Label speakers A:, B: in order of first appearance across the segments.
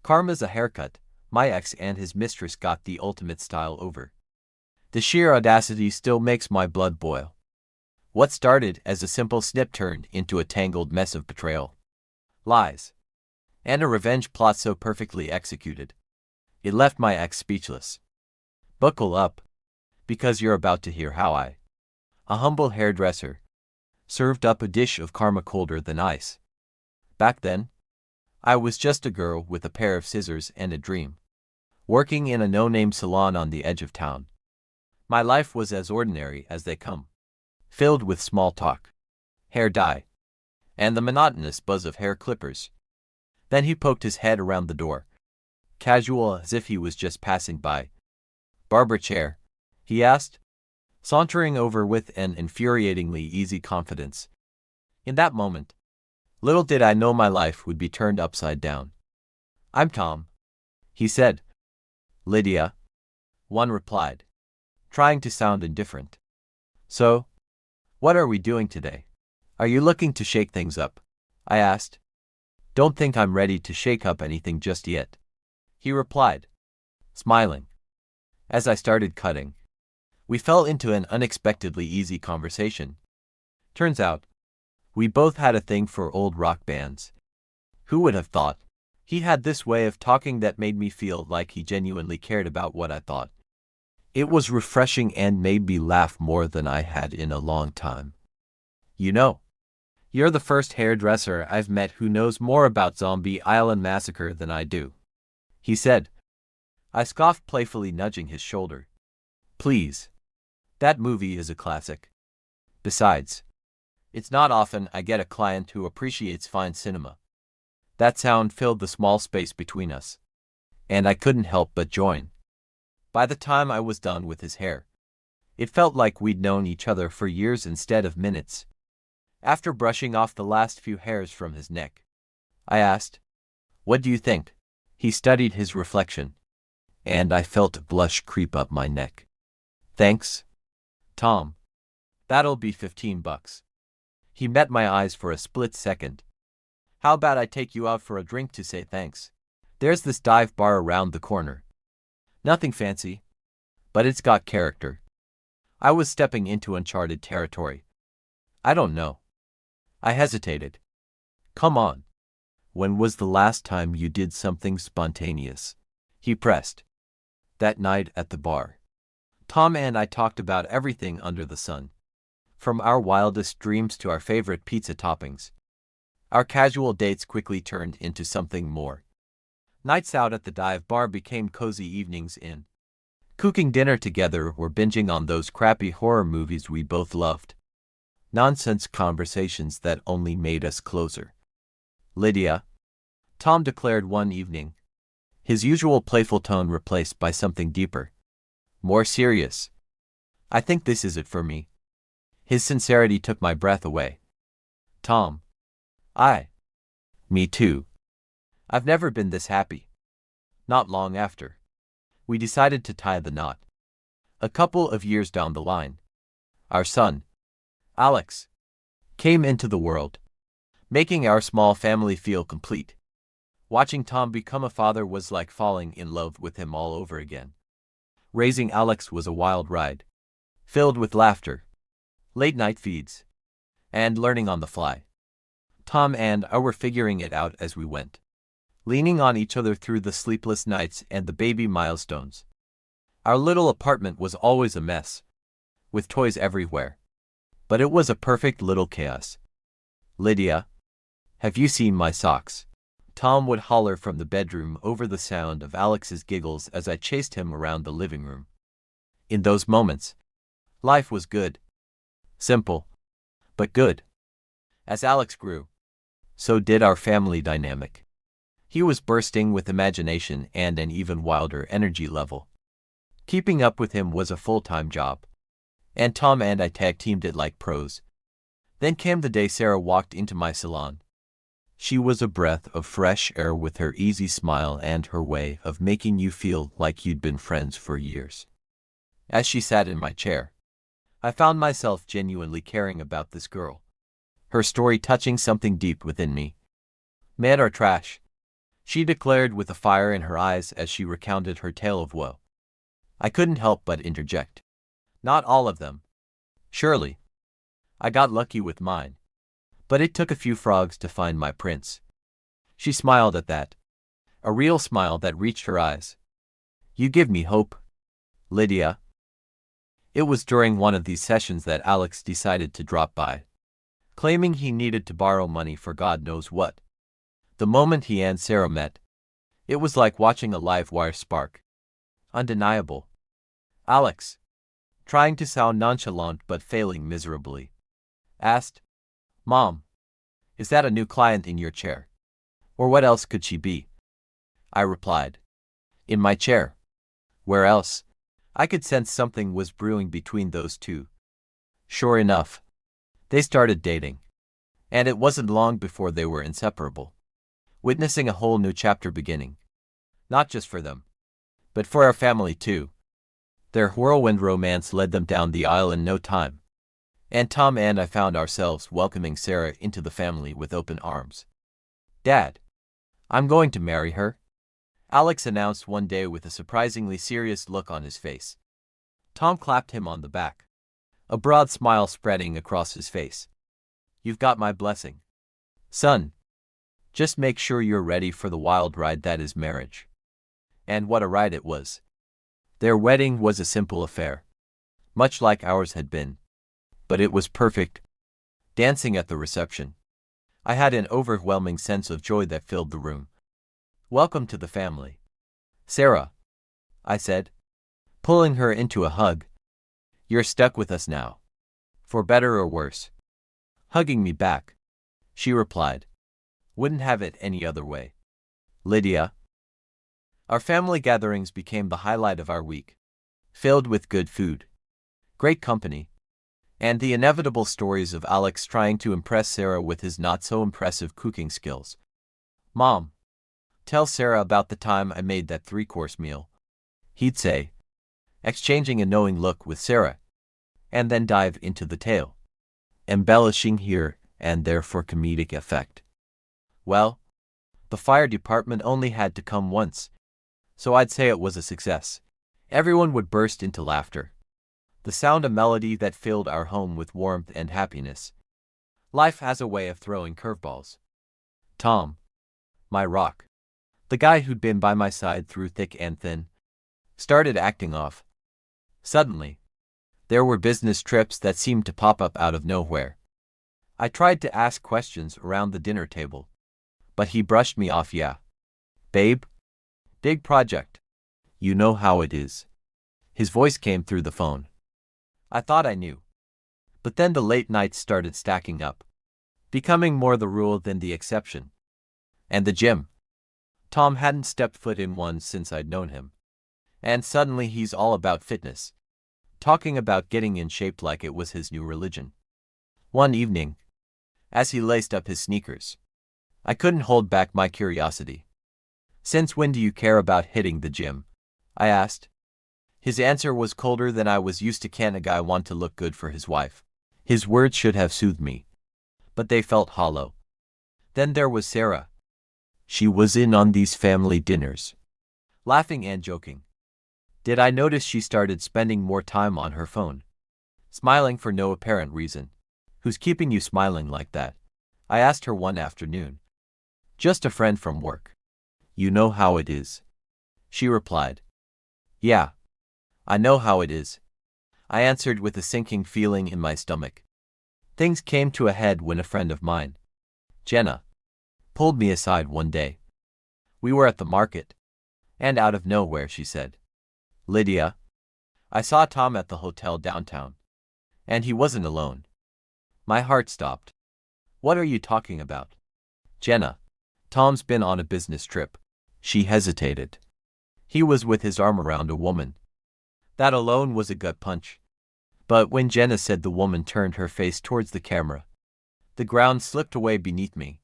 A: Karma's a haircut. My ex and his mistress got the ultimate style over. The sheer audacity still makes my blood boil. What started as a simple snip turned into a tangled mess of betrayal, lies, and a revenge plot so perfectly executed. It left my ex speechless. Buckle up, because you're about to hear how I, a humble hairdresser, served up a dish of karma colder than ice. Back then, I was just a girl with a pair of scissors and a dream, working in a no-name salon on the edge of town. My life was as ordinary as they come, filled with small talk, hair dye, and the monotonous buzz of hair clippers. Then he poked his head around the door, casual as if he was just passing by. "Barber chair?" he asked, sauntering over with an infuriatingly easy confidence. In that moment, little did I know my life would be turned upside down. "I'm Tom," he said. "Lydia," one replied, trying to sound indifferent. "So, what are we doing today? Are you looking to shake things up?" I asked. "Don't think I'm ready to shake up anything just yet," he replied, smiling. As I started cutting, we fell into an unexpectedly easy conversation. Turns out, we both had a thing for old rock bands. Who would have thought? He had this way of talking that made me feel like he genuinely cared about what I thought. It was refreshing and made me laugh more than I had in a long time. "You know, you're the first hairdresser I've met who knows more about Zombie Island Massacre than I do," he said. I scoffed, playfully nudging his shoulder. "Please. That movie is a classic. Besides, it's not often I get a client who appreciates fine cinema." That sound filled the small space between us, and I couldn't help but join. By the time I was done with his hair, it felt like we'd known each other for years instead of minutes. After brushing off the last few hairs from his neck, I asked, "What do you think?" He studied his reflection, and I felt a blush creep up my neck. "Thanks, Tom. That'll be $15. He met my eyes for a split second. "How about I take you out for a drink to say thanks? There's this dive bar around the corner. Nothing fancy, but it's got character." I was stepping into uncharted territory. "I don't know." I hesitated. "Come on. When was the last time you did something spontaneous?" He pressed. "That night at the bar." Tom and I talked about everything under the sun, from our wildest dreams to our favorite pizza toppings. Our casual dates quickly turned into something more. Nights out at the dive bar became cozy evenings in cooking dinner together or binging on those crappy horror movies we both loved. Nonsense conversations that only made us closer. "Lydia," Tom declared one evening, his usual playful tone replaced by something deeper, more serious. "I think this is it for me." His sincerity took my breath away. "Tom." Me too. I've never been this happy." Not long after, we decided to tie the knot. A couple of years down the line, our son, Alex, came into the world, making our small family feel complete. Watching Tom become a father was like falling in love with him all over again. Raising Alex was a wild ride, filled with laughter, late-night feeds, and learning on the fly. Tom and I were figuring it out as we went, leaning on each other through the sleepless nights and the baby milestones. Our little apartment was always a mess, with toys everywhere, but it was a perfect little chaos. "Lydia, have you seen my socks?" Tom would holler from the bedroom over the sound of Alex's giggles as I chased him around the living room. In those moments, life was good. Simple, but good. As Alex grew, so did our family dynamic. He was bursting with imagination and an even wilder energy level. Keeping up with him was a full-time job, and Tom and I tag-teamed it like pros. Then came the day Sarah walked into my salon. She was a breath of fresh air with her easy smile and her way of making you feel like you'd been friends for years. As she sat in my chair, I found myself genuinely caring about this girl, her story touching something deep within me. "Men are trash," she declared with a fire in her eyes as she recounted her tale of woe. I couldn't help but interject. Not all of them. Surely. I got lucky with mine. But it took a few frogs to find my prince. She smiled at that. A real smile that reached her eyes. You give me hope, Lydia. It was during one of these sessions that Alex decided to drop by, claiming he needed to borrow money for God knows what. The moment he and Sarah met, it was like watching a live wire spark. Undeniable. Alex, trying to sound nonchalant but failing miserably, asked, Mom, is that a new client in your chair? Or what else could she be? I replied, in my chair. Where else? I could sense something was brewing between those two. Sure enough, they started dating. And it wasn't long before they were inseparable, witnessing a whole new chapter beginning. Not just for them, but for our family too. Their whirlwind romance led them down the aisle in no time. And Tom and I found ourselves welcoming Sarah into the family with open arms. Dad, I'm going to marry her, Alex announced one day with a surprisingly serious look on his face. Tom clapped him on the back, a broad smile spreading across his face. You've got my blessing, son. Just make sure you're ready for the wild ride that is marriage. And what a ride it was. Their wedding was a simple affair, much like ours had been. But it was perfect. Dancing at the reception, I had an overwhelming sense of joy that filled the room. Welcome to the family, Sarah, I said, pulling her into a hug. You're stuck with us now, for better or worse. Hugging me back, she replied, wouldn't have it any other way. Lydia. Our family gatherings became the highlight of our week, filled with good food, great company, and the inevitable stories of Alex trying to impress Sarah with his not-so-impressive cooking skills. Mom, tell Sarah about the time I made that 3-course meal, he'd say, exchanging a knowing look with Sarah, and then dive into the tale, embellishing here and there for comedic effect. Well, the fire department only had to come once, so I'd say it was a success. Everyone would burst into laughter. The sound a melody that filled our home with warmth and happiness. Life has a way of throwing curveballs. Tom, my rock, the guy who'd been by my side through thick and thin, started acting off. Suddenly, there were business trips that seemed to pop up out of nowhere. I tried to ask questions around the dinner table, but he brushed me off. Yeah, babe, big project. You know how it is. His voice came through the phone. I thought I knew. But then the late nights started stacking up, becoming more the rule than the exception. And the gym. Tom hadn't stepped foot in one since I'd known him. And suddenly he's all about fitness, talking about getting in shape like it was his new religion. One evening, as he laced up his sneakers, I couldn't hold back my curiosity. Since when do you care about hitting the gym? I asked. His answer was colder than I was used to. Can a guy want to look good for his wife? His words should have soothed me, but they felt hollow. Then there was Sarah. She was in on these family dinners, laughing and joking. Did I notice she started spending more time on her phone, smiling for no apparent reason? Who's keeping you smiling like that? I asked her one afternoon. Just a friend from work. You know how it is, she replied. Yeah, I know how it is, I answered with a sinking feeling in my stomach. Things came to a head when a friend of mine, Jenna, pulled me aside one day. We were at the market, and out of nowhere she said, Lydia, I saw Tom at the hotel downtown, and he wasn't alone. My heart stopped. What are you talking about? Jenna, Tom's been on a business trip. She hesitated. He was with his arm around a woman. That alone was a gut punch. But when Jenna said the woman turned her face towards the camera, the ground slipped away beneath me.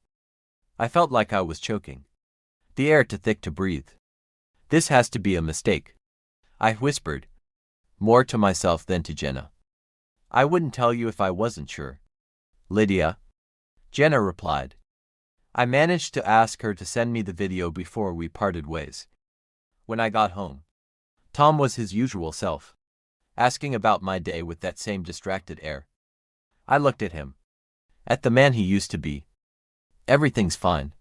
A: I felt like I was choking, the air too thick to breathe. This has to be a mistake, I whispered, more to myself than to Jenna. I wouldn't tell you if I wasn't sure, Lydia, Jenna replied. I managed to ask her to send me the video before we parted ways. When I got home, Tom was his usual self, asking about my day with that same distracted air. I looked at him. At the man he used to be. Everything's fine,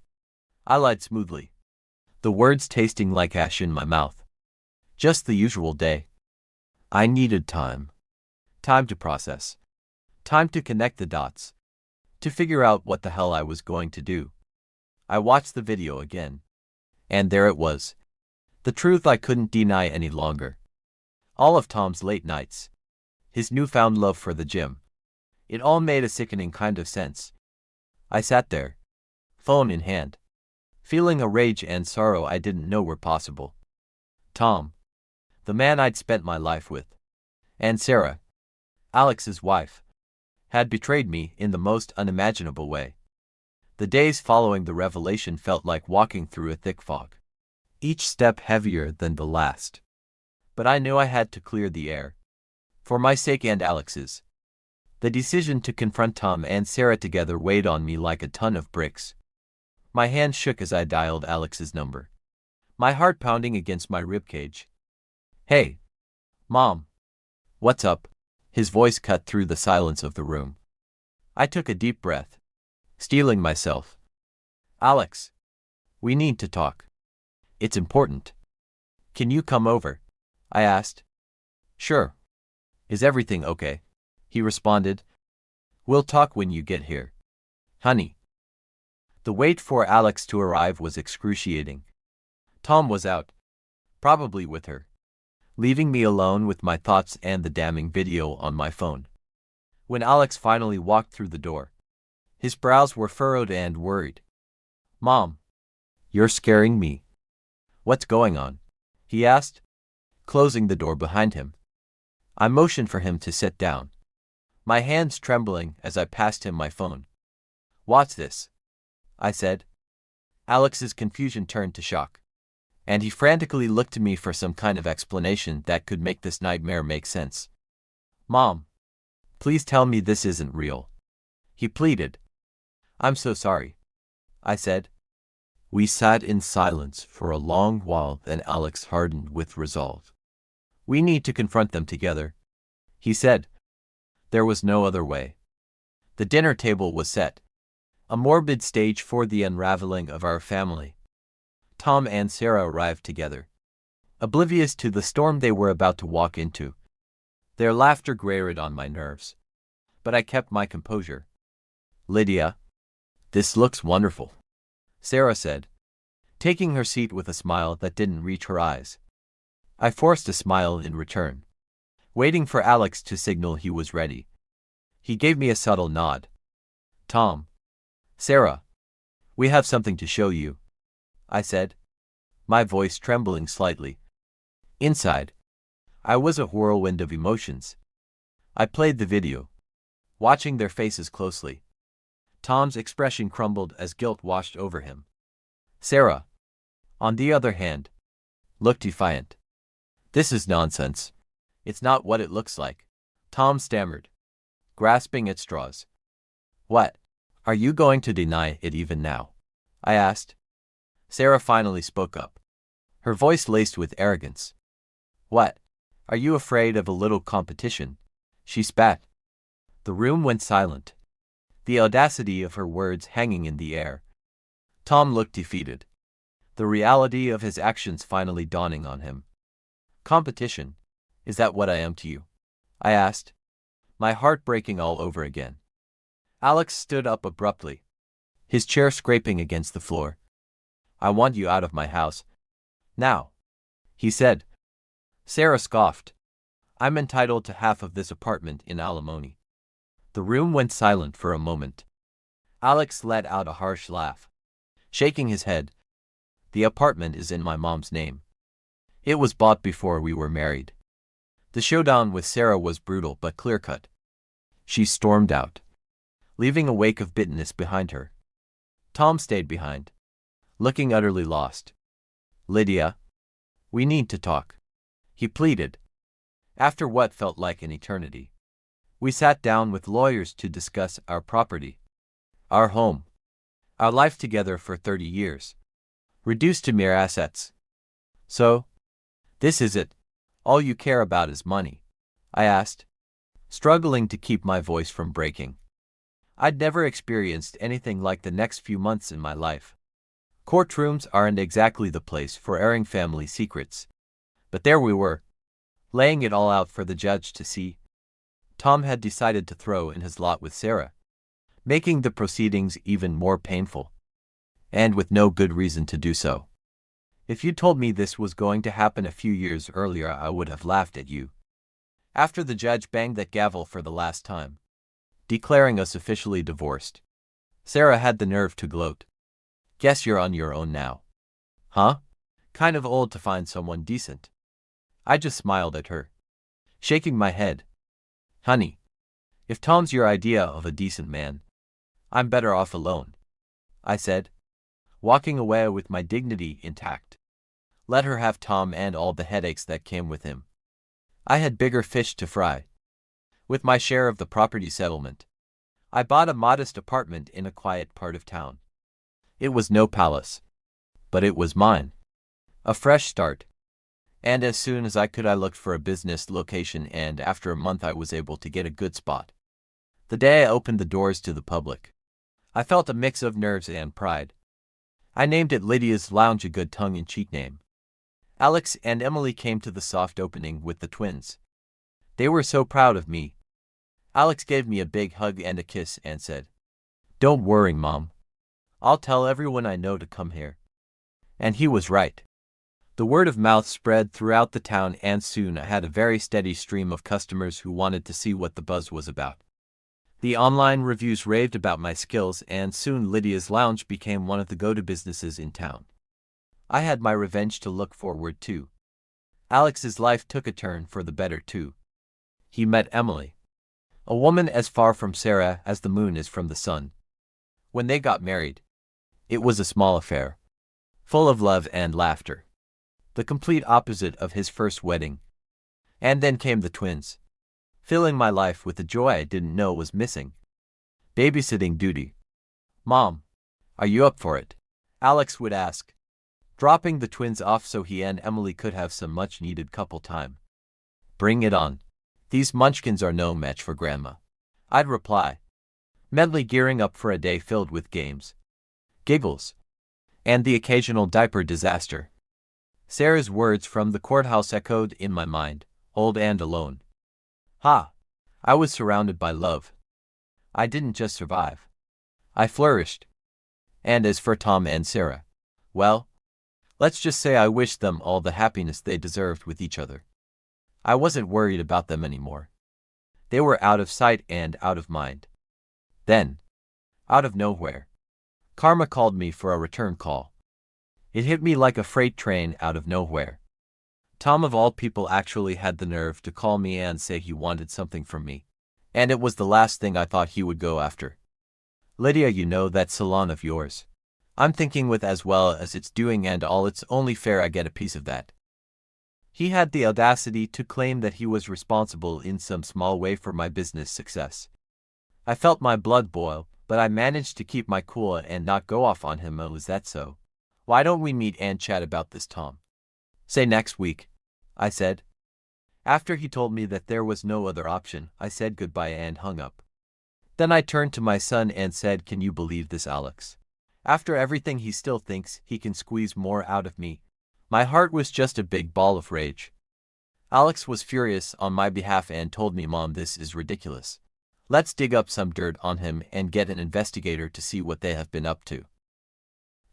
A: I lied smoothly, the words tasting like ash in my mouth. Just the usual day. I needed time. Time to process. Time to connect the dots. To figure out what the hell I was going to do. I watched the video again. And there it was. The truth I couldn't deny any longer. All of Tom's late nights. His newfound love for the gym. It all made a sickening kind of sense. I sat there, phone in hand, feeling a rage and sorrow I didn't know were possible. Tom, the man I'd spent my life with, and Sarah, Alex's wife, had betrayed me in the most unimaginable way. The days following the revelation felt like walking through a thick fog, each step heavier than the last. But I knew I had to clear the air. For my sake and Alex's. The decision to confront Tom and Sarah together weighed on me like a ton of bricks. My hand shook as I dialed Alex's number, my heart pounding against my ribcage. Hey, Mom. What's up? His voice cut through the silence of the room. I took a deep breath, steeling myself. Alex, we need to talk. It's important. Can you come over? I asked. Sure. Is everything okay? He responded. We'll talk when you get here. Honey. The wait for Alex to arrive was excruciating. Tom was out, probably with her, leaving me alone with my thoughts and the damning video on my phone. When Alex finally walked through the door, his brows were furrowed and worried. Mom, you're scaring me. What's going on? He asked, closing the door behind him. I motioned for him to sit down, my hands trembling as I passed him my phone. Watch this, I said. Alex's confusion turned to shock, and he frantically looked to me for some kind of explanation that could make this nightmare make sense. Mom, please tell me this isn't real, he pleaded. I'm so sorry, I said. We sat in silence for a long while, then Alex hardened with resolve. We need to confront them together, he said. There was no other way. The dinner table was set, a morbid stage for the unraveling of our family. Tom and Sarah arrived together, oblivious to the storm they were about to walk into. Their laughter grated on my nerves, but I kept my composure. Lydia, this looks wonderful, Sarah said, taking her seat with a smile that didn't reach her eyes. I forced a smile in return, waiting for Alex to signal he was ready. He gave me a subtle nod. Tom, Sarah, we have something to show you, I said, my voice trembling slightly. Inside, I was a whirlwind of emotions. I played the video, watching their faces closely. Tom's expression crumbled as guilt washed over him. Sarah, on the other hand, looked defiant. This is nonsense. It's not what it looks like, Tom stammered, grasping at straws. What? Are you going to deny it even now? I asked. Sarah finally spoke up, her voice laced with arrogance. What? Are you afraid of a little competition? She spat. The room went silent, the audacity of her words hanging in the air. Tom looked defeated, the reality of his actions finally dawning on him. Competition? Is that what I am to you? I asked, my heart breaking all over again. Alex stood up abruptly, his chair scraping against the floor. I want you out of my house. Now, he said. Sarah scoffed. I'm entitled to half of this apartment in alimony. The room went silent for a moment. Alex let out a harsh laugh, shaking his head. The apartment is in my mom's name. It was bought before we were married. The showdown with Sarah was brutal but clear-cut. She stormed out, leaving a wake of bitterness behind her. Tom stayed behind, looking utterly lost. Lydia, we need to talk, he pleaded. After what felt like an eternity, we sat down with lawyers to discuss our property, our home, Our life together for 30 years. Reduced to mere assets. So, this is it. All you care about is money? I asked, struggling to keep my voice from breaking. I'd never experienced anything like the next few months in my life. Courtrooms aren't exactly the place for airing family secrets. But there we were, laying it all out for the judge to see. Tom had decided to throw in his lot with Sarah, making the proceedings even more painful. And with no good reason to do so. If you'd told me this was going to happen a few years earlier, I would have laughed at you. After the judge banged that gavel for the last time, declaring us officially divorced, Sarah had the nerve to gloat. Guess you're on your own now. Huh? Kind of old to find someone decent. I just smiled at her, shaking my head. Honey, if Tom's your idea of a decent man, I'm better off alone, I said, walking away with my dignity intact. Let her have Tom and all the headaches that came with him. I had bigger fish to fry. With my share of the property settlement, I bought a modest apartment in a quiet part of town. It was no palace, but it was mine. A fresh start. And as soon as I could, I looked for a business location, and after a month I was able to get a good spot. The day I opened the doors to the public, I felt a mix of nerves and pride. I named it Lydia's Lounge, a good tongue-in-cheek name. Alex and Emily came to the soft opening with the twins. They were so proud of me. Alex gave me a big hug and a kiss and said, "Don't worry, Mom. I'll tell everyone I know to come here." And he was right. The word of mouth spread throughout the town, and soon I had a very steady stream of customers who wanted to see what the buzz was about. The online reviews raved about my skills, and soon Lydia's Lounge became one of the go-to businesses in town. I had my revenge to look forward to. Alex's life took a turn for the better too. He met Emily, a woman as far from Sarah as the moon is from the sun. When they got married, it was a small affair, full of love and laughter. The complete opposite of his first wedding. And then came the twins, filling my life with a joy I didn't know was missing. Babysitting duty. "Mom, are you up for it?" Alex would ask, dropping the twins off so he and Emily could have some much-needed couple time. "Bring it on. These munchkins are no match for Grandma," I'd reply, mentally gearing up for a day filled with games, giggles, and the occasional diaper disaster. Sarah's words from the courthouse echoed in my mind, old and alone. Ha! I was surrounded by love. I didn't just survive. I flourished. And as for Tom and Sarah, well, let's just say I wished them all the happiness they deserved with each other. I wasn't worried about them anymore. They were out of sight and out of mind. Then, out of nowhere, Karma called me for a return call. It hit me like a freight train out of nowhere. Tom of all people actually had the nerve to call me and say he wanted something from me. And it was the last thing I thought he would go after. "Lydia, you know that salon of yours? I'm thinking with as well as it's doing and all, it's only fair I get a piece of that." He had the audacity to claim that he was responsible in some small way for my business success. I felt my blood boil, but I managed to keep my cool and not go off on him. "Oh, is that so? Why don't we meet and chat about this, Tom?" "Say next week," I said. After he told me that there was no other option, I said goodbye and hung up. Then I turned to my son and said, "Can you believe this, Alex? After everything, he still thinks he can squeeze more out of me." My heart was just a big ball of rage. Alex was furious on my behalf and told me, "Mom, this is ridiculous. Let's dig up some dirt on him and get an investigator to see what they have been up to."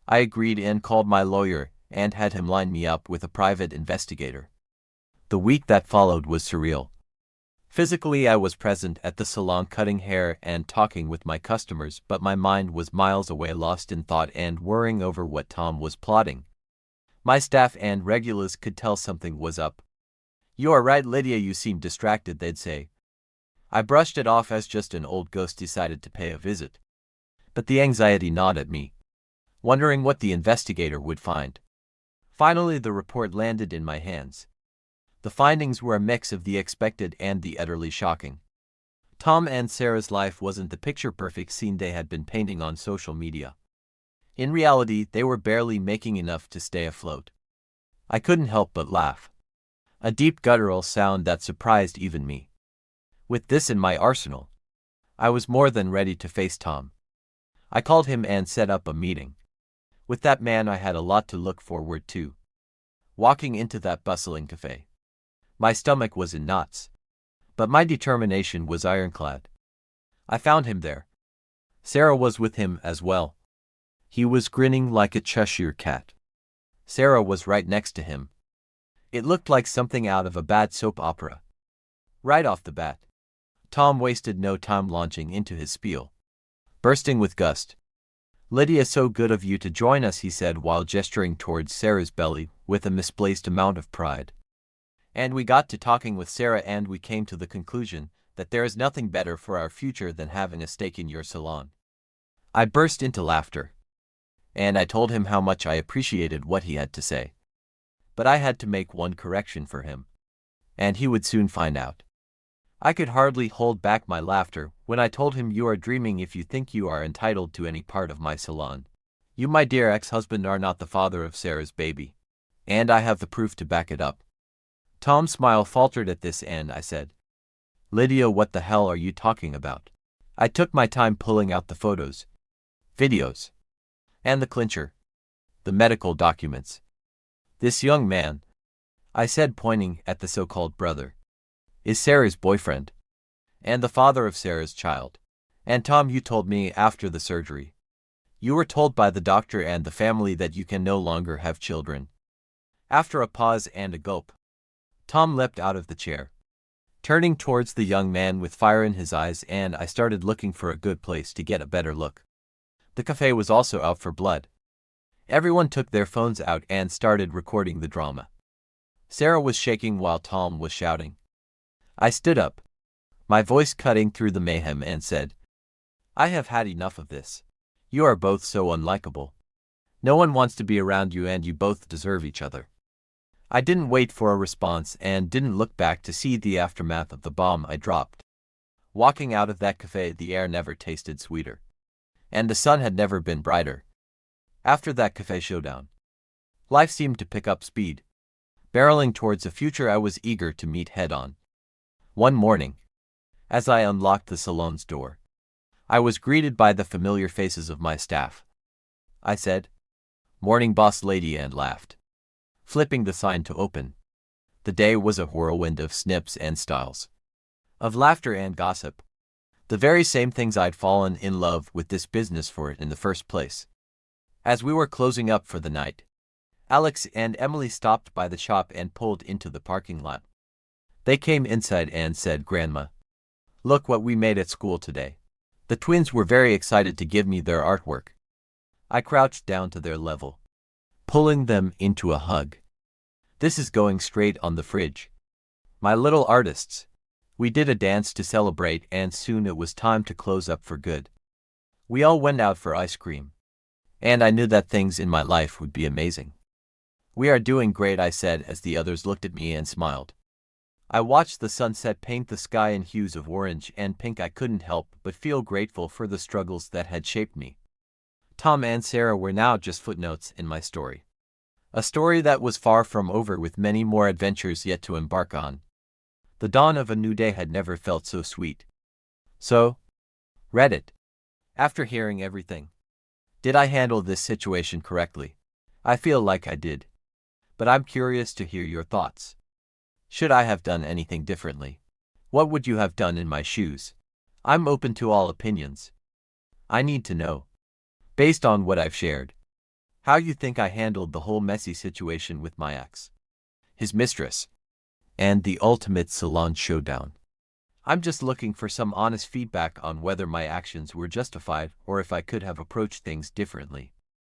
A: I agreed and called my lawyer and had him line me up with a private investigator. The week that followed was surreal. Physically, I was present at the salon cutting hair and talking with my customers, but my mind was miles away, lost in thought and worrying over what Tom was plotting. My staff and regulars could tell something was up. "You are right, Lydia, you seem distracted," they'd say. I brushed it off as just an old ghost decided to pay a visit. But the anxiety gnawed at me, wondering what the investigator would find. Finally, the report landed in my hands. The findings were a mix of the expected and the utterly shocking. Tom and Sarah's life wasn't the picture-perfect scene they had been painting on social media. In reality, they were barely making enough to stay afloat. I couldn't help but laugh. A deep guttural sound that surprised even me. With this in my arsenal, I was more than ready to face Tom. I called him and set up a meeting. With that man I had a lot to look forward to. Walking into that bustling cafe, my stomach was in knots, but my determination was ironclad. I found him there. Sarah was with him as well. He was grinning like a Cheshire cat. Sarah was right next to him. It looked like something out of a bad soap opera. Right off the bat, Tom wasted no time launching into his spiel. Bursting with gust. "Lydia, so good of you to join us," he said while gesturing towards Sarah's belly with a misplaced amount of pride. And we got to talking with Sarah and we came to the conclusion that there is nothing better for our future than having a stake in your salon. I burst into laughter. And I told him how much I appreciated what he had to say. But I had to make one correction for him. And he would soon find out. I could hardly hold back my laughter when I told him, "You are dreaming if you think you are entitled to any part of my salon. You, my dear ex-husband, are not the father of Sarah's baby. And I have the proof to back it up." Tom's smile faltered at this and I said, "Lydia, what the hell are you talking about?" I took my time pulling out the photos, videos, and the clincher, the medical documents. "This young man," I said, pointing at the so-called brother, "is Sarah's boyfriend, and the father of Sarah's child. And Tom, you told me after the surgery. You were told by the doctor and the family that you can no longer have children." After a pause and a gulp, Tom leapt out of the chair, turning towards the young man with fire in his eyes, and I started looking for a good place to get a better look. The cafe was also out for blood. Everyone took their phones out and started recording the drama. Sarah was shaking while Tom was shouting. I stood up, my voice cutting through the mayhem, and said, "I have had enough of this. You are both so unlikable. No one wants to be around you and you both deserve each other." I didn't wait for a response and didn't look back to see the aftermath of the bomb I dropped. Walking out of that cafe, the air never tasted sweeter. And the sun had never been brighter. After that cafe showdown, life seemed to pick up speed, barreling towards a future I was eager to meet head-on. One morning, as I unlocked the salon's door, I was greeted by the familiar faces of my staff. I said, "Morning, boss lady," and laughed, flipping the sign to open. The day was a whirlwind of snips and styles, of laughter and gossip, the very same things I'd fallen in love with this business for in the first place. As we were closing up for the night, Alex and Emily stopped by the shop and pulled into the parking lot. They came inside and said, "Grandma, look what we made at school today." The twins were very excited to give me their artwork. I crouched down to their level, pulling them into a hug. "This is going straight on the fridge. My little artists." We did a dance to celebrate, and soon it was time to close up for good. We all went out for ice cream, and I knew that things in my life would be amazing. "We are doing great," I said as the others looked at me and smiled. I watched the sunset paint the sky in hues of orange and pink. I couldn't help but feel grateful for the struggles that had shaped me. Tom and Sarah were now just footnotes in my story. A story that was far from over, with many more adventures yet to embark on. The dawn of a new day had never felt so sweet. So, Reddit. After hearing everything, did I handle this situation correctly? I feel like I did. But I'm curious to hear your thoughts. Should I have done anything differently? What would you have done in my shoes? I'm open to all opinions. I need to know, based on what I've shared, how you think I handled the whole messy situation with my ex, his mistress, and the ultimate salon showdown. I'm just looking for some honest feedback on whether my actions were justified or if I could have approached things differently.